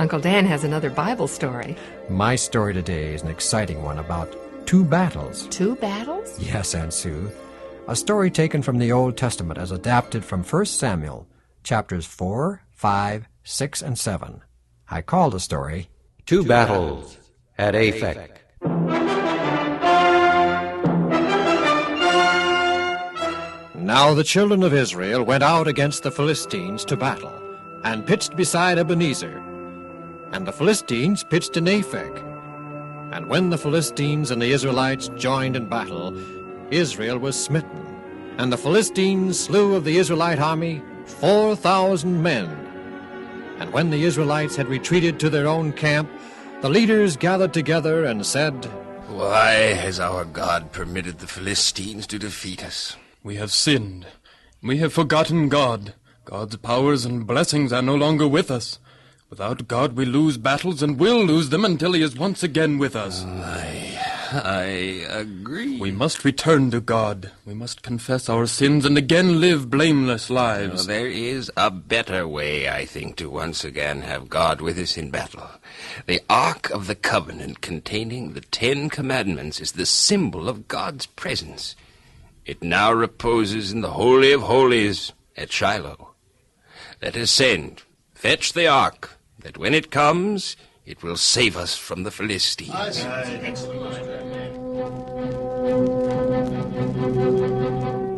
Uncle Dan has another Bible story. My story today is an exciting one about 2 battles. 2 battles? Yes, Aunt Sue. A story taken from the Old Testament as adapted from 1 Samuel, chapters 4, 5, 6, and 7. I call the story 2 battles at Aphek. Now the children of Israel went out against the Philistines to battle, and pitched beside Ebenezer. And the Philistines pitched in Aphek. And when the Philistines and the Israelites joined in battle, Israel was smitten. And the Philistines slew of the Israelite army 4,000 men. And when the Israelites had retreated to their own camp, the leaders gathered together and said, "Why has our God permitted the Philistines to defeat us? We have sinned. We have forgotten God. God's powers and blessings are no longer with us. Without God we lose battles and will lose them until he is once again with us." I agree. We must return to God. We must confess our sins and again live blameless lives. There is a better way, I think, to once again have God with us in battle. The Ark of the Covenant containing the 10 Commandments is the symbol of God's presence. It now reposes in the Holy of Holies at Shiloh. Let us send, fetch the Ark, that when it comes, it will save us from the Philistines.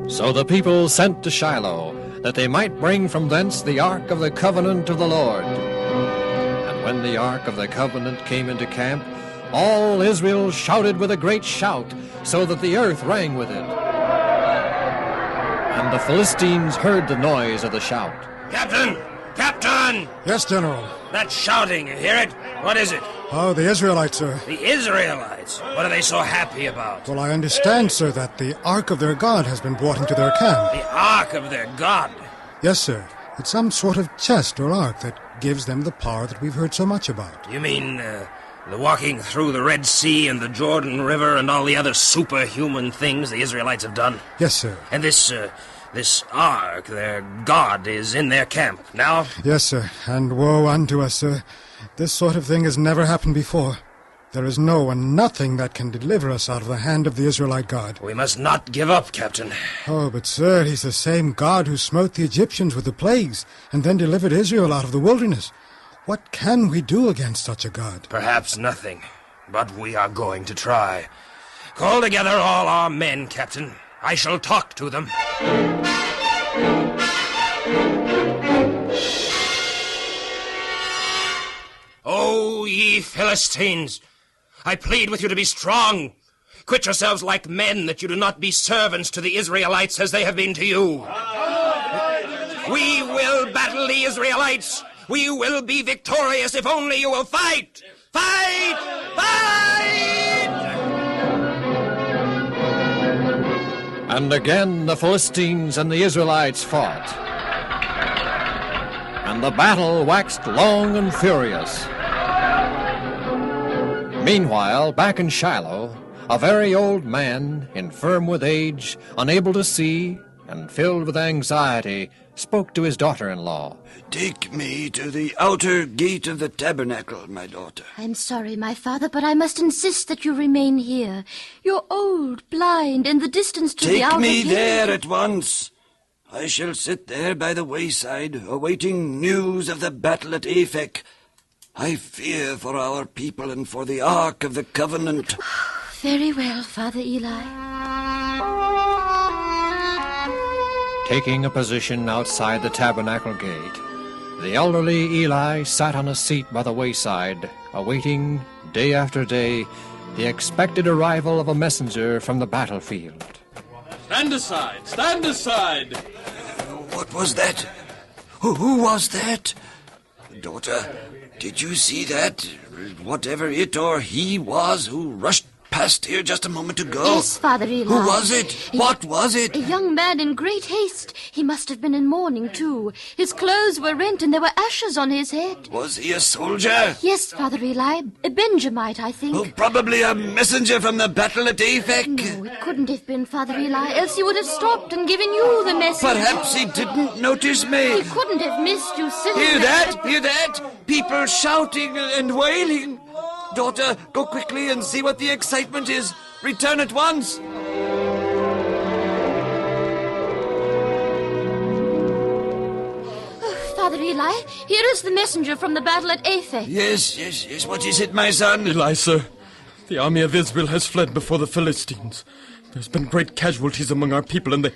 So the people sent to Shiloh, that they might bring from thence the Ark of the Covenant of the Lord. And when the Ark of the Covenant came into camp, all Israel shouted with a great shout, so that the earth rang with it. And the Philistines heard the noise of the shout. "Captain! Captain! Yes, General. That shouting, you hear it? What is it?" Oh, the Israelites, sir. "The Israelites? What are they so happy about?" Well, I understand, sir, that the Ark of their God has been brought into their camp. "The Ark of their God?" Yes, sir. It's some sort of chest or ark that gives them the power that we've heard so much about. You mean, the walking through the Red Sea and the Jordan River and all the other superhuman things the Israelites have done? Yes, sir. And this Ark, their God, is in their camp now? Yes, sir. And woe unto us, sir. This sort of thing has never happened before. There is no one, nothing that can deliver us out of the hand of the Israelite God. We must not give up, Captain. Oh, but sir, he's the same God who smote the Egyptians with the plagues and then delivered Israel out of the wilderness. What can we do against such a God? Perhaps nothing, but we are going to try. Call together all our men, Captain. I shall talk to them. O ye Philistines, I plead with you to be strong. Quit yourselves like men, that you do not be servants to the Israelites as they have been to you. We will battle the Israelites. We will be victorious if only you will fight. Fight! Fight! And again the Philistines and the Israelites fought. And the battle waxed long and furious. Meanwhile, back in Shiloh, a very old man, infirm with age, unable to see, and filled with anxiety, spoke to his daughter-in-law. "Take me to the outer gate of the tabernacle, my daughter." "I'm sorry, my father, but I must insist that you remain here. You're old, blind, and the distance to the outer gate..." "Take me there at once. I shall sit there by the wayside, awaiting news of the battle at Aphek. I fear for our people and for the Ark of the Covenant." "Very well, Father Eli." Taking a position outside the tabernacle gate, the elderly Eli sat on a seat by the wayside, awaiting, day after day, the expected arrival of a messenger from the battlefield. "Stand aside! Stand aside!" What was that? Who was that? Daughter, did you see that? Whatever it or he was who rushed passed here just a moment ago? Yes, Father Eli. Who was it? What was it? A young man in great haste. He must have been in mourning, too. His clothes were rent and there were ashes on his head. Was he a soldier? Yes, Father Eli. A Benjamite, I think. Oh, probably a messenger from the battle at Aphek. No, it couldn't have been, Father Eli, else he would have stopped and given you the message. Perhaps he didn't notice me. He couldn't have missed you sitting Hear there. that? Hear that? People shouting and wailing. Daughter, go quickly and see what the excitement is. Return at once. Father Eli, here is the messenger from the battle at Aphek. Yes. What is it, my son? Eli, sir, the army of Israel has fled before the Philistines. There's been great casualties among our people, and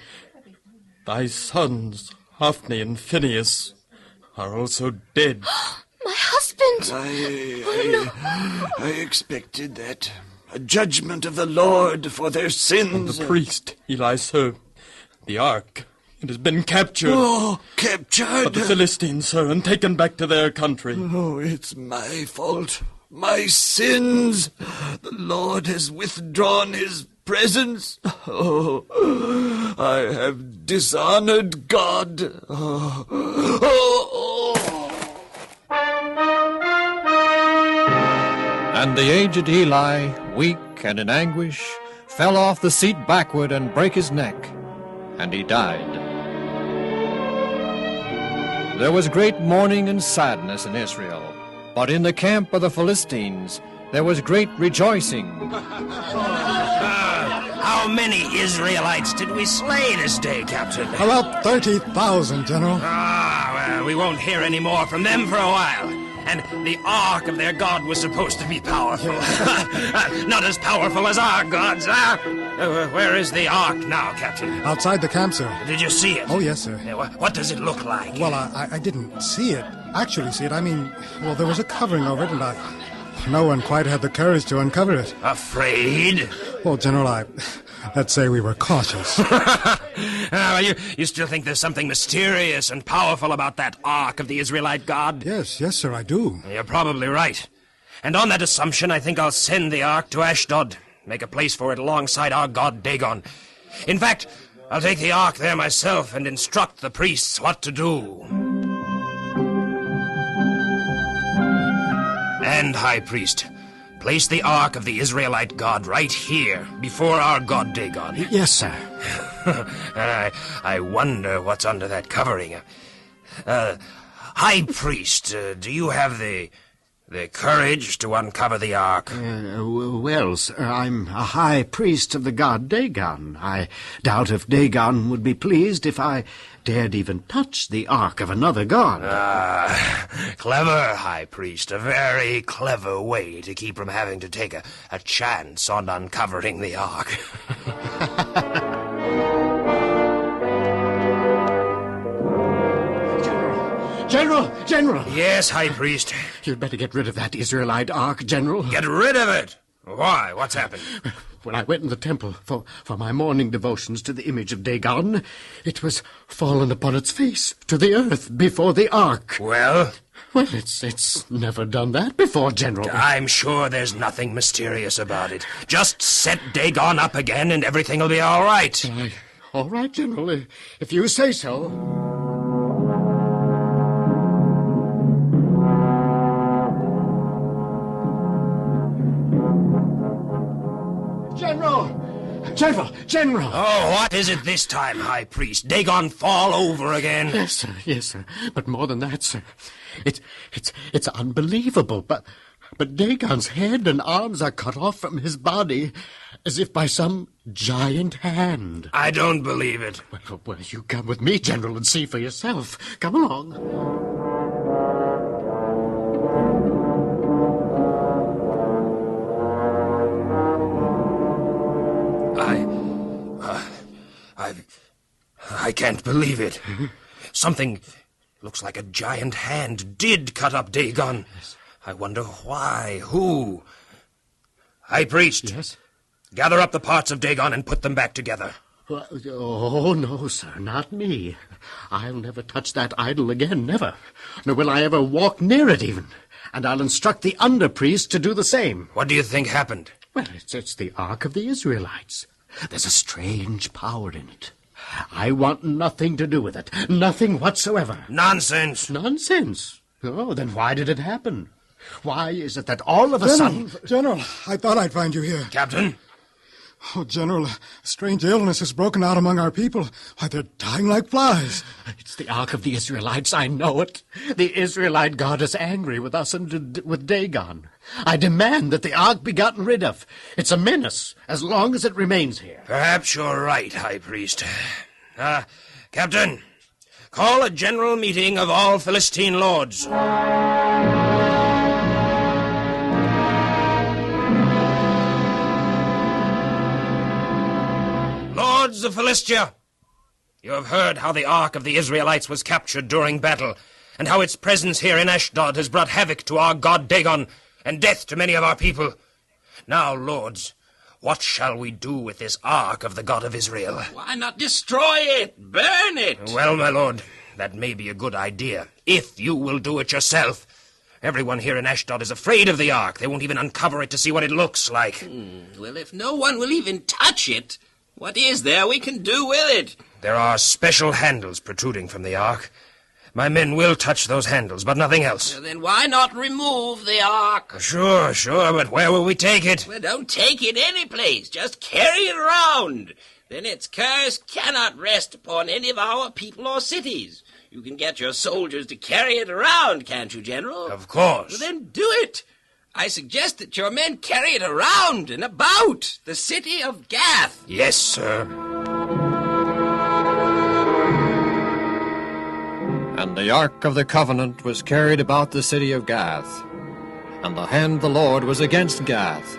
thy sons, Hophni and Phinehas, are also dead. My husband! I expected that. A judgment of the Lord for their sins. And the priest, Eli, sir, the ark, it has been captured. Oh, captured? By the Philistines, sir, and taken back to their country. Oh, it's my fault. My sins. The Lord has withdrawn his presence. Oh, I have dishonored God. And the aged Eli, weak and in anguish, fell off the seat backward and brake his neck, and he died. There was great mourning and sadness in Israel, but in the camp of the Philistines there was great rejoicing. How many Israelites did we slay this day, Captain? About 30,000, General. Well, we won't hear any more from them for a while. And the ark of their god was supposed to be powerful. Not as powerful as our gods, huh? Where is the ark now, Captain? Outside the camp, sir. Did you see it? Oh, yes, sir. Yeah, what does it look like? Well, I didn't see it. Actually see it. I mean, well, there was a covering over it, and no one quite had the courage to uncover it. Afraid? Well, General, let's say we were cautious. You still think there's something mysterious and powerful about that ark of the Israelite god? Yes, sir, I do. You're probably right. And on that assumption, I think I'll send the ark to Ashdod, make a place for it alongside our god Dagon. In fact, I'll take the ark there myself and instruct the priests what to do. And, High Priest, place the ark of the Israelite god right here, before our god Dagon. Yes, sir. I wonder what's under that covering. High Priest, do you have the courage to uncover the ark? Well, sir, I'm a high priest of the god Dagon. I doubt if Dagon would be pleased if I dared even touch the ark of another god. Clever, High Priest. A very clever way to keep from having to take a chance on uncovering the ark. General! Yes, High Priest. You'd better get rid of that Israelite ark, General. Get rid of it? Why? What's happened? When I went in the temple for my morning devotions to the image of Dagon, it was fallen upon its face to the earth before the ark. Well? Well, it's never done that before, General. I'm sure there's nothing mysterious about it. Just set Dagon up again and everything will be all right. All right, General, if you say so. General! Oh, what is it this time, High Priest? Dagon fall over again? Yes, sir. But more than that, sir. It's unbelievable, but Dagon's head and arms are cut off from his body as if by some giant hand. I don't believe it. Well, you come with me, General, and see for yourself. Come along. I can't believe it. Something looks like a giant hand did cut up Dagon. Yes. I wonder why, who? High Priest. Yes? Gather up the parts of Dagon and put them back together. Oh, no, sir, not me. I'll never touch that idol again, never. Nor will I ever walk near it even. And I'll instruct the under-priest to do the same. What do you think happened? Well, it's the Ark of the Israelites. There's a strange power in it. I want nothing to do with it. Nothing whatsoever. Nonsense. Nonsense? Oh, then why did it happen? Why is it that all of a sudden... General, I thought I'd find you here. Captain? Oh, General, a strange illness has broken out among our people. Why, they're dying like flies. It's the Ark of the Israelites, I know it. The Israelite God is angry with us and with Dagon. I demand that the Ark be gotten rid of. It's a menace as long as it remains here. Perhaps you're right, High Priest. Captain, call a general meeting of all Philistine lords. Lords of Philistia, you have heard how the Ark of the Israelites was captured during battle, and how its presence here in Ashdod has brought havoc to our god Dagon, and death to many of our people. Now, lords, what shall we do with this Ark of the God of Israel? Why not destroy it? Burn it? Well, my lord, that may be a good idea, if you will do it yourself. Everyone here in Ashdod is afraid of the Ark. They won't even uncover it to see what it looks like. Well, if no one will even touch it, what is there we can do with it? There are special handles protruding from the Ark. My men will touch those handles, but nothing else. Well, then why not remove the Ark? Sure, but where will we take it? Well, don't take it any place. Just carry it around. Then its curse cannot rest upon any of our people or cities. You can get your soldiers to carry it around, can't you, General? Of course. Well, then do it. I suggest that your men carry it around and about the city of Gath. Yes, sir. And the Ark of the Covenant was carried about the city of Gath. And the hand of the Lord was against Gath.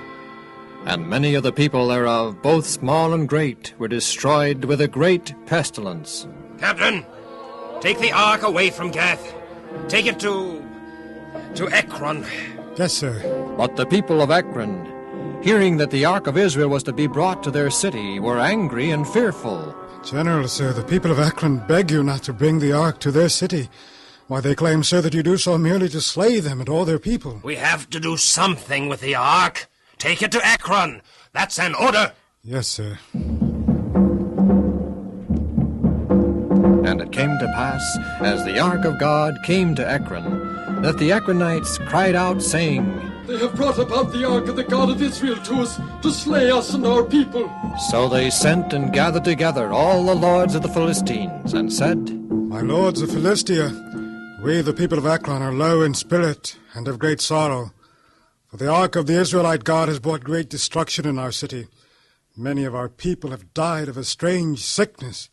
And many of the people thereof, both small and great, were destroyed with a great pestilence. Captain, take the Ark away from Gath. Take it to Ekron. Yes, sir. But the people of Ekron, hearing that the Ark of Israel was to be brought to their city, were angry and fearful. General, sir, the people of Ekron beg you not to bring the Ark to their city. Why, they claim, sir, that you do so merely to slay them and all their people. We have to do something with the Ark. Take it to Ekron. That's an order. Yes, sir. And it came to pass, as the Ark of God came to Ekron, that the Ekronites cried out, saying, They have brought about the Ark of the God of Israel to us, to slay us and our people. So they sent and gathered together all the lords of the Philistines, and said, My lords of Philistia, we the people of Ekron are low in spirit and of great sorrow. For the Ark of the Israelite God has brought great destruction in our city. Many of our people have died of a strange sickness.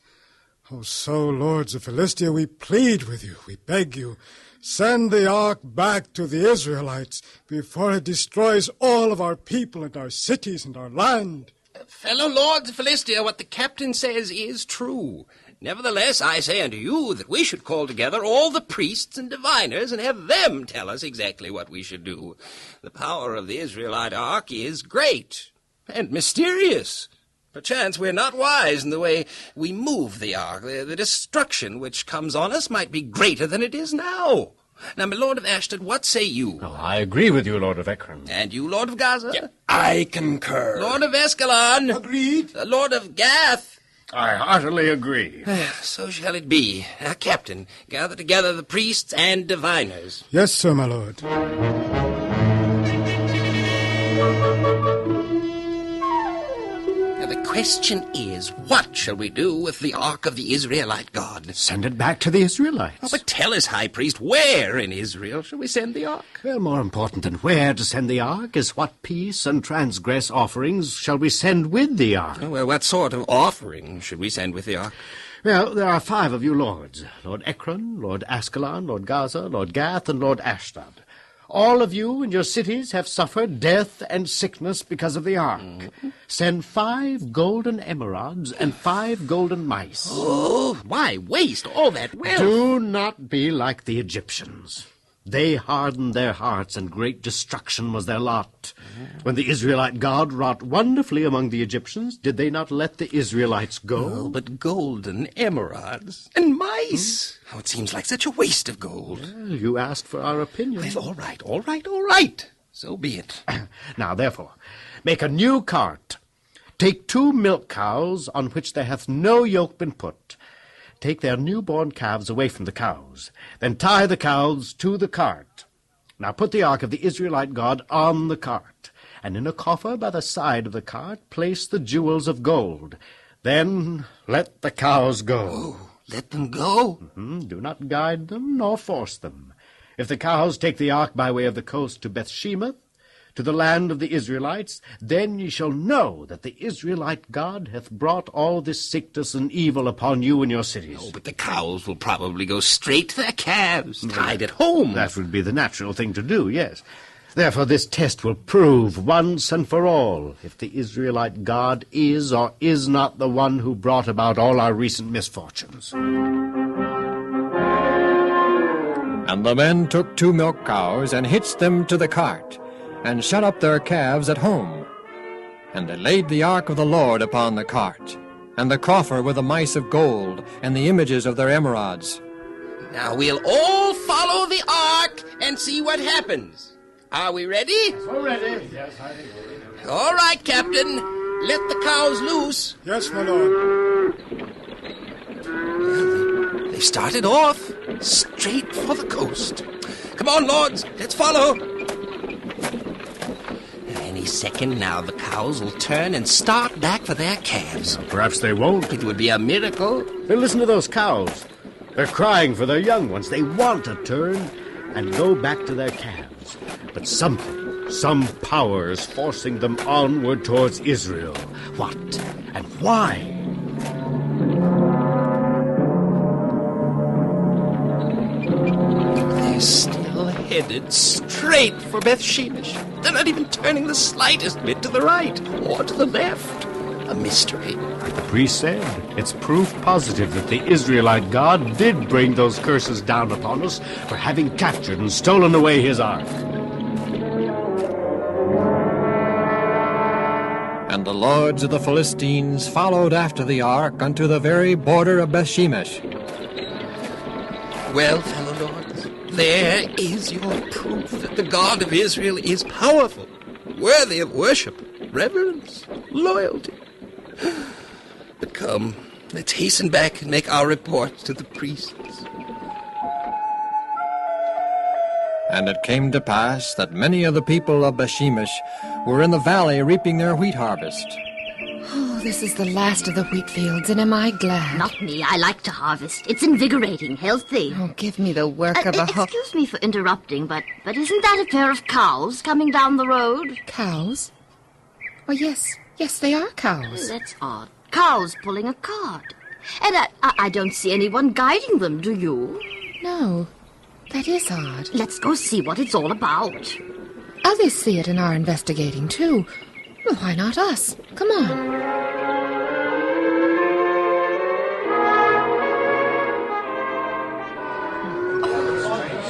Oh, so, lords of Philistia, we plead with you, we beg you, send the Ark back to the Israelites before it destroys all of our people and our cities and our land. Fellow lords of Philistia, what the captain says is true. Nevertheless, I say unto you that we should call together all the priests and diviners and have them tell us exactly what we should do. The power of the Israelite Ark is great and mysterious. Perchance we're not wise in the way we move the Ark. The destruction which comes on us might be greater than it is now. Now, my Lord of Ashdod, what say you? Oh, I agree with you, Lord of Ekron. And you, Lord of Gaza? Yeah, I concur. Lord of Escalon? Agreed. Lord of Gath? I heartily agree. So shall it be. Captain, gather together the priests and diviners. Yes, sir, my lord. Now, the question is, what shall we do with the Ark of the Israelite God? Send it back to the Israelites. Oh, but tell us, High Priest, where in Israel shall we send the Ark? Well, more important than where to send the Ark is what peace and transgress offerings shall we send with the Ark. Oh, well, what sort of offering should we send with the Ark? Well, there are 5 of you lords. Lord Ekron, Lord Ascalon, Lord Gaza, Lord Gath, and Lord Ashdod. All of you and your cities have suffered death and sickness because of the Ark. Send 5 golden emerods and 5 golden mice. Oh, why waste all that wealth? Do not be like the Egyptians. They hardened their hearts, and great destruction was their lot. When the Israelite God wrought wonderfully among the Egyptians, did they not let the Israelites go? Oh, but golden emerods and mice. Oh, it seems like such a waste of gold. Well, you asked for our opinion. Well, all right. So be it. Now, therefore, make a new cart. Take 2 milk cows on which there hath no yoke been put. Take their newborn calves away from the cows. Then tie the cows to the cart. Now put the ark of the Israelite God on the cart, and in a coffer by the side of the cart place the jewels of gold. Then let the cows go. Oh, let them go? Do not guide them nor force them. If the cows take the ark by way of the coast to Bethshemesh, to the land of the Israelites, then ye shall know that the Israelite God hath brought all this sickness and evil upon you and your cities. Oh, but the cows will probably go straight to their calves, tied at home. That would be the natural thing to do, yes. Therefore this test will prove once and for all if the Israelite God is or is not the one who brought about all our recent misfortunes. And the men took 2 milk cows and hitched them to the cart, and shut up their calves at home. And they laid the ark of the Lord upon the cart, and the coffer with the mice of gold, and the images of their emerods. Now we'll all follow the ark and see what happens. Are we ready? We're ready. Yes, I think we're ready. All right, Captain. Let the cows loose. Yes, my lord. Well, they started off straight for the coast. Come on, lords. Let's follow. Any second now, the cows will turn and start back for their calves. Perhaps they won't. It would be a miracle. Hey, listen to those cows. They're crying for their young ones. They want to turn and go back to their calves. But some power is forcing them onward towards Israel. What and why? They're still headed straight for Bethshemesh. They're not even turning the slightest bit to the right or to the left. A mystery. The priest said it's proof positive that the Israelite God did bring those curses down upon us for having captured and stolen away his ark. And the lords of the Philistines followed after the ark unto the very border of Bethshemesh. Well, fellow lords, there is your proof that the God of Israel is powerful, worthy of worship, reverence, loyalty. But come, let's hasten back and make our report to the priests. And it came to pass that many of the people of Bethshemesh were in the valley reaping their wheat harvest. Oh, this is the last of the wheat fields, and am I glad? Not me. I like to harvest. It's invigorating, healthy. Oh, give me the work of a Excuse me for interrupting, but isn't that a pair of cows coming down the road? Cows? Oh, yes, they are cows. That's odd. Cows pulling a cart. And I don't see anyone guiding them, do you? No, that is odd. Let's go see what it's all about. Others see it and are investigating, too. Well, why not us? Come on.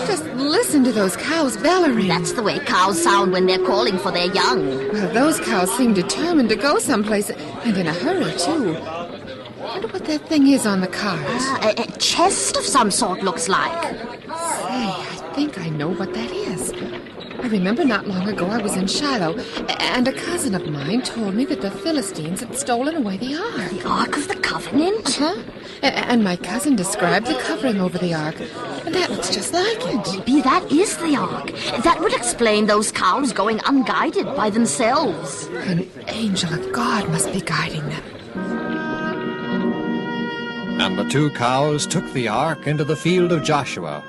Just listen to those cows bellowing. That's the way cows sound when they're calling for their young. Well, those cows seem determined to go someplace, and in a hurry, too. I wonder what that thing is on the cart. A chest of some sort, looks like. Say, I think I know what that is. I remember not long ago I was in Shiloh, and a cousin of mine told me that the Philistines had stolen away the ark. The Ark of the Covenant? Uh-huh. And my cousin described the covering over the ark, and that looks just like it. Maybe that is the Ark. That would explain those cows going unguided by themselves. An angel of God must be guiding them. And the 2 cows took the ark into the field of Joshua,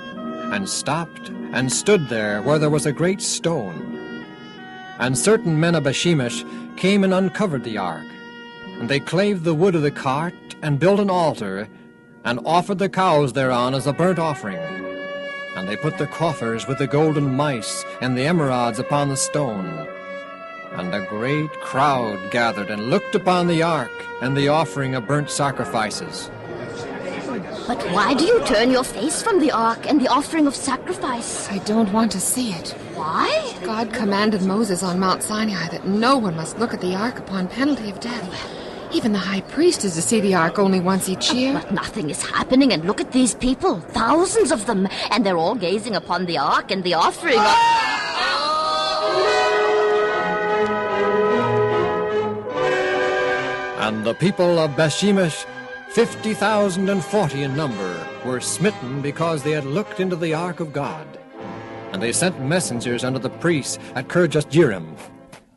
and stopped and stood there where there was a great stone. And certain men of Bethshemesh came and uncovered the ark, and they clave the wood of the cart, and built an altar, and offered the cows thereon as a burnt offering. And they put the coffers with the golden mice and the emerods upon the stone. And a great crowd gathered and looked upon the ark and the offering of burnt sacrifices. But why do you turn your face from the Ark and the offering of sacrifice? I don't want to see it. Why? God commanded Moses on Mount Sinai that no one must look at the ark upon penalty of death. Even the high priest is to see the ark only once each year. But nothing is happening, and look at these people, thousands of them, and they're all gazing upon the ark and the offering of... And the people of Bethshemesh, 50,040 in number, were smitten because they had looked into the ark of God. And they sent messengers unto the priests at Kirjath-jearim.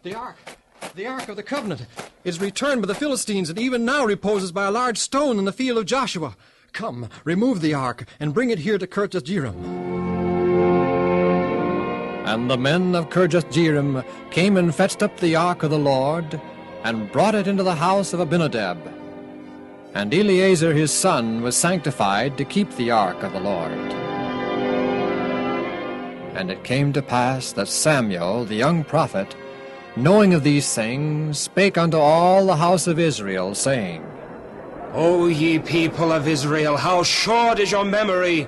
The ark of the covenant, is returned by the Philistines, and even now reposes by a large stone in the field of Joshua. Come, remove the ark, and bring it here to Kirjath-jearim. And the men of Kirjath-jearim came and fetched up the ark of the Lord, and brought it into the house of Abinadab. And Eleazar his son was sanctified to keep the ark of the Lord. And it came to pass that Samuel, the young prophet, knowing of these things, spake unto all the house of Israel, saying, O ye people of Israel, how short is your memory!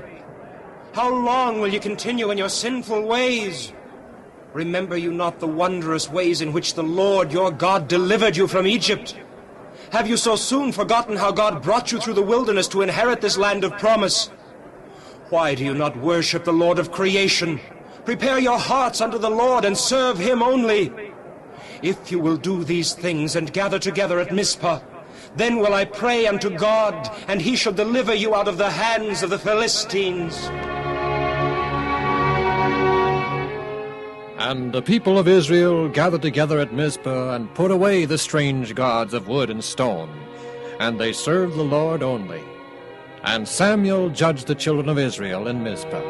How long will you continue in your sinful ways? Remember you not the wondrous ways in which the Lord your God delivered you from Egypt? Have you so soon forgotten how God brought you through the wilderness to inherit this land of promise? Why do you not worship the Lord of creation? Prepare your hearts unto the Lord and serve him only. If you will do these things and gather together at Mizpah, then will I pray unto God, and he shall deliver you out of the hands of the Philistines. And the people of Israel gathered together at Mizpah, and put away the strange gods of wood and stone, and they served the Lord only. And Samuel judged the children of Israel in Mizpah.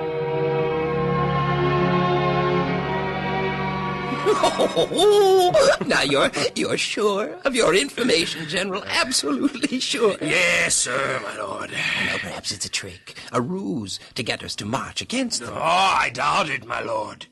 Now you're sure of your information, General? Absolutely sure. Yes, sir, my lord. Well, perhaps it's a trick, a ruse to get us to march against them. Oh, I doubt it, my lord.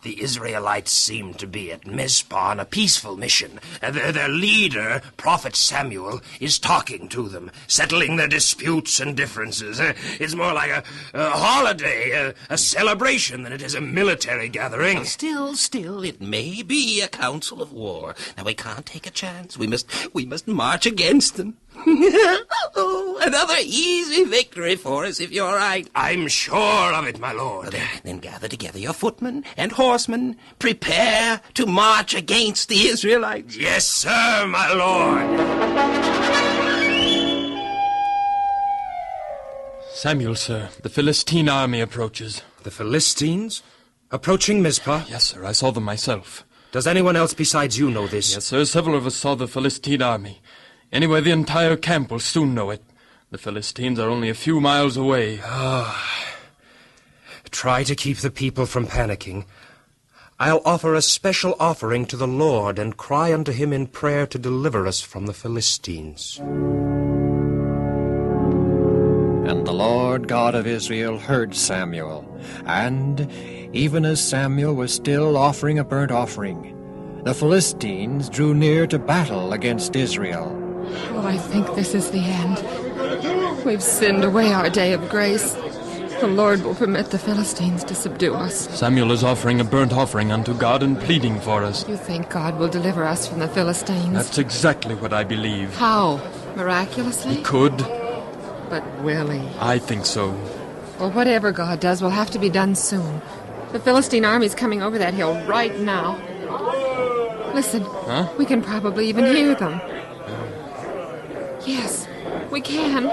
The Israelites seem to be at Mizpah on a peaceful mission. Their leader, Prophet Samuel, is talking to them, settling their disputes and differences. It's more like a holiday, a celebration than it is a military gathering. Still, it may be a council of war. Now, we can't take a chance. We must march against them. Oh, another easy victory for us, if you're right. I'm sure of it, my lord. Then gather together your footmen and horsemen. Prepare to march against the Israelites. Yes, sir, my lord. Samuel, sir, the Philistine army approaches. The Philistines? Approaching Mizpah? Yes, sir, I saw them myself. Does anyone else besides you know this? Yes, sir, several of us saw the Philistine army. Anyway, the entire camp will soon know it. The Philistines are only a few miles away. Try to keep the people from panicking. I'll offer a special offering to the Lord and cry unto him in prayer to deliver us from the Philistines. And the Lord God of Israel heard Samuel, and even as Samuel was still offering a burnt offering, the Philistines drew near to battle against Israel. Oh, I think this is the end. We've sinned away our day of grace. The Lord will permit the Philistines to subdue us. Samuel is offering a burnt offering unto God and pleading for us. You think God will deliver us from the Philistines? That's exactly what I believe. How? Miraculously? He could. But will he? I think so. Well, whatever God does will have to be done soon. The Philistine army's coming over that hill right now. Listen. Huh? We can probably even hear them. Yes, we can.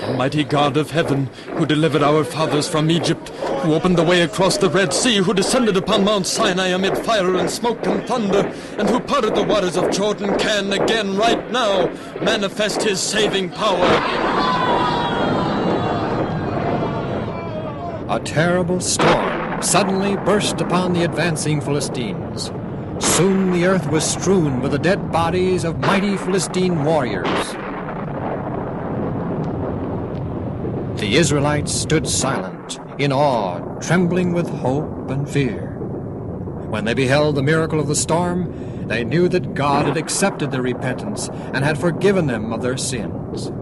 Almighty God of heaven, who delivered our fathers from Egypt, who opened the way across the Red Sea, who descended upon Mount Sinai amid fire and smoke and thunder, and who parted the waters of Jordan, can again right now manifest his saving power. A terrible storm suddenly burst upon the advancing Philistines. Soon the earth was strewn with the dead bodies of mighty Philistine warriors. The Israelites stood silent, in awe, trembling with hope and fear. When they beheld the miracle of the storm, they knew that God had accepted their repentance and had forgiven them of their sins.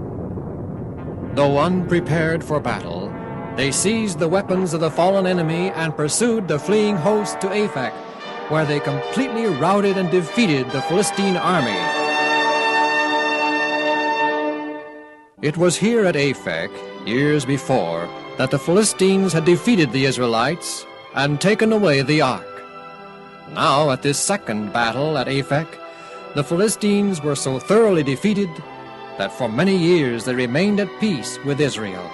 Though unprepared for battle, they seized the weapons of the fallen enemy and pursued the fleeing host to Aphek, where they completely routed and defeated the Philistine army. It was here at Aphek, years before, that the Philistines had defeated the Israelites and taken away the ark. Now, at this second battle at Aphek, the Philistines were so thoroughly defeated that for many years they remained at peace with Israel.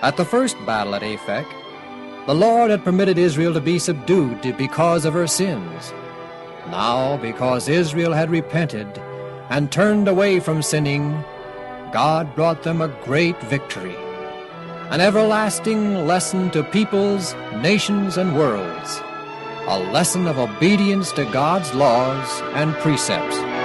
At the first battle at Aphek, the Lord had permitted Israel to be subdued because of her sins. Now, because Israel had repented and turned away from sinning, God brought them a great victory, an everlasting lesson to peoples, nations, and worlds, a lesson of obedience to God's laws and precepts.